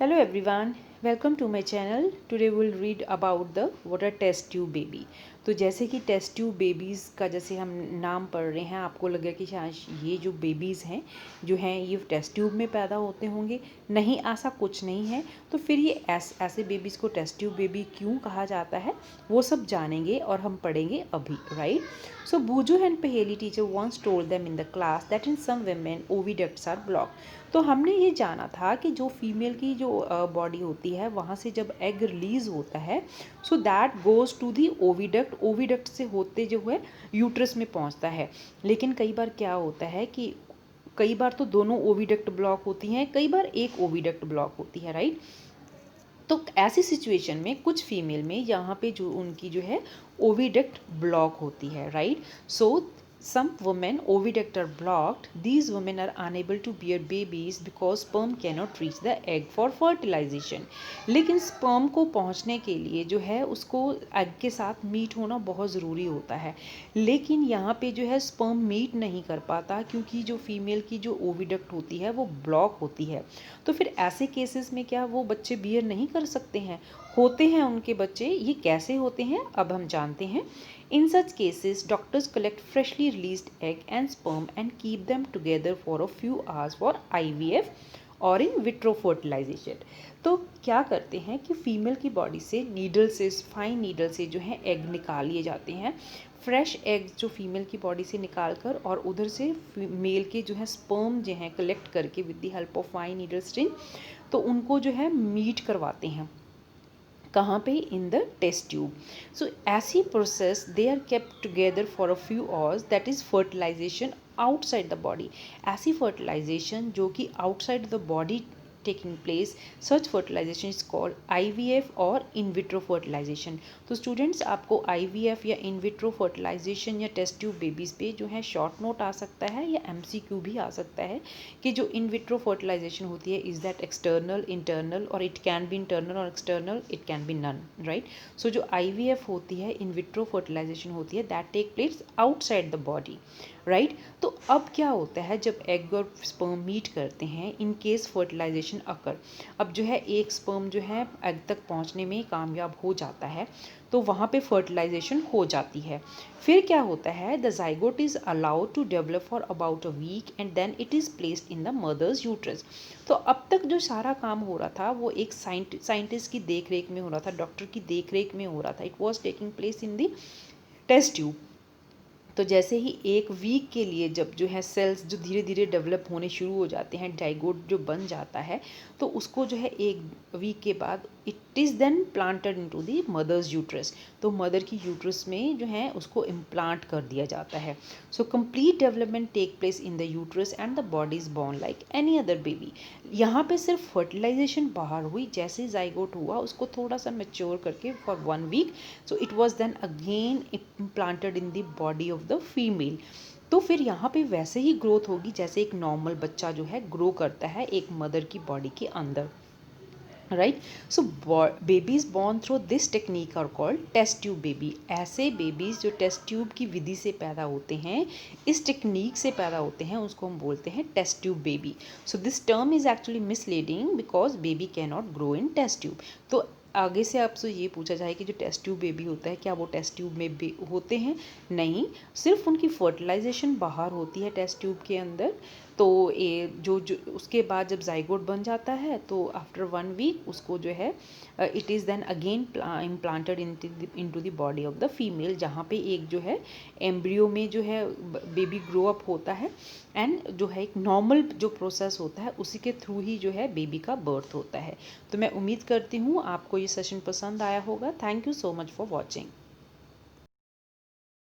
Hello everyone, welcome to my channel. Today we'll read about the what a test tube baby. तो जैसे कि test tube babies का जैसे हम नाम पढ़ रहे हैं, आपको लगे कि शायद ये जो बेबीज़ हैं जो हैं ये टेस्ट ट्यूब में पैदा होते होंगे। नहीं, ऐसा कुछ नहीं है। तो फिर ये ऐसे बेबीज़ को टेस्ट ट्यूब बेबी क्यों कहा जाता है, वो सब जानेंगे और हम पढ़ेंगे अभी, right. So Buju and Paheli teacher once told them in the class that in some women oviducts are blocked. तो हमने ये जाना था कि जो फीमेल की जो बॉडी होती है वहाँ से जब एग रिलीज़ होता है, so that goes to the oviduct. Oviduct से होते जो है यूट्रस में पहुँचता है। लेकिन कई बार क्या होता है कि कई बार तो दोनों ओविडक्ट ब्लॉक होती हैं, कई बार एक ओविडक्ट ब्लॉक होती है, राइट। तो ऐसी सिचुएशन में कुछ फीमेल में यहाँ पे जो उनकी जो है ओविडक्ट ब्लॉक होती है, right. So some women oviduct are blocked. These women are unable to bear babies because sperm cannot reach the egg for fertilization. लेकिन sperm को पहुंचने के लिए जो है उसको एग के साथ मीट होना बहुत ज़रूरी होता है। लेकिन यहाँ पे जो है sperm मीट नहीं कर पाता क्योंकि जो फीमेल की जो ओविडक्ट होती है वो ब्लॉक होती है। तो फिर ऐसे केसेस में क्या वो बच्चे बियर नहीं कर सकते हैं? होते हैं उनके बच्चे। ये कैसे होते हैं अब हम जानते हैं। In such cases, doctors collect freshly released egg and sperm and keep them together for a few hours for IVF और इन विट्रो फर्टिलाइजेशन। तो क्या करते हैं कि फीमेल की बॉडी से नीडल से, फाइन नीडल से जो है एग निकाल लिए जाते हैं। फ्रेश एग जो फीमेल की बॉडी से निकाल कर और उधर से मेल के जो है स्पर्म जो हैं कलेक्ट करके with the help of fine needle string, तो उनको जो है मीट करवाते हैं। कहाँ पे? In the test tube. So ऐसी process they are kept together for a few hours, that is fertilization outside the body. ऐसी फर्टिलाइजेशन जो कि outside the body taking place, such fertilization is called IVF और in vitro fertilization. तो students आपको IVF या in vitro fertilization या test tube babies पे जो है शॉर्ट नोट आ सकता है या MCQ भी आ सकता है कि जो in vitro fertilization होती है इज़ दैट एक्सटर्नल, इंटरनल, और इट कैन बी इंटरनल और external, it can be none, right. So जो IVF होती है, इन विट्रो फर्टिलाइजेशन होती है, that take place outside the body, right. तो अब क्या होता है जब एग और स्पर्म मीट करते हैं, इन केस फर्टिलाइजेशन अकर, अब जो है एक स्पर्म जो है एग तक पहुंचने में कामयाब हो जाता है, तो वहाँ पे फर्टिलाइजेशन हो जाती है। फिर क्या होता है, the zygote is allowed to develop for about a week and then it is placed in the mother's uterus. तो अब तक जो सारा काम हो रहा था वो एक साइंटिस्ट की देख रेख में हो रहा था, डॉक्टर की देख रेख में हो रहा था। It was taking place in the test tube. तो जैसे ही एक वीक के लिए जब जो है सेल्स जो धीरे धीरे डेवलप होने शुरू हो जाते हैं, जाइगोट जो बन जाता है, तो उसको जो है एक वीक के बाद it is then planted into the mother's uterus. तो मदर की यूट्रस में जो है उसको इम्प्लांट कर दिया जाता है। So complete development take place in the uterus and the body is born like any other baby. यहाँ पे सिर्फ फर्टिलाइजेशन बाहर हुई, जैसे जाइगोट हुआ उसको थोड़ा सा मेच्योर करके for 1 week, so it was then again implanted in the body of the female. तो फिर यहाँ पे वैसे ही ग्रोथ होगी जैसे एक नॉर्मल बच्चा जो है ग्रो करता है एक मदर की बॉडी के अंदर, right. So babies born through this technique are called test tube baby. ऐसे बेबीज जो टेस्ट ट्यूब की विधि से पैदा होते हैं, इस टेक्निक से पैदा होते हैं, उसको हम बोलते हैं test tube baby. So this term is actually misleading because baby can not grow in test tube. तो आगे से आपसे ये पूछा जाए कि जो टेस्ट ट्यूब बेबी होता है क्या वो टेस्ट ट्यूब में होते हैं? नहीं, सिर्फ उनकी फर्टिलाइजेशन बाहर होती है टेस्ट ट्यूब के अंदर। तो ये जो उसके बाद जब जाइगोट बन जाता है तो आफ्टर 1 वीक उसको जो है it is then again implanted into the body of the female, जहाँ पे एक जो है एम्ब्रियो में जो है बेबी ग्रो अप होता है एंड जो है एक नॉर्मल जो प्रोसेस होता है उसी के थ्रू ही जो है बेबी का बर्थ होता है। तो मैं उम्मीद करती हूँ आपको ये सेशन पसंद आया होगा। Thank you so much for watching.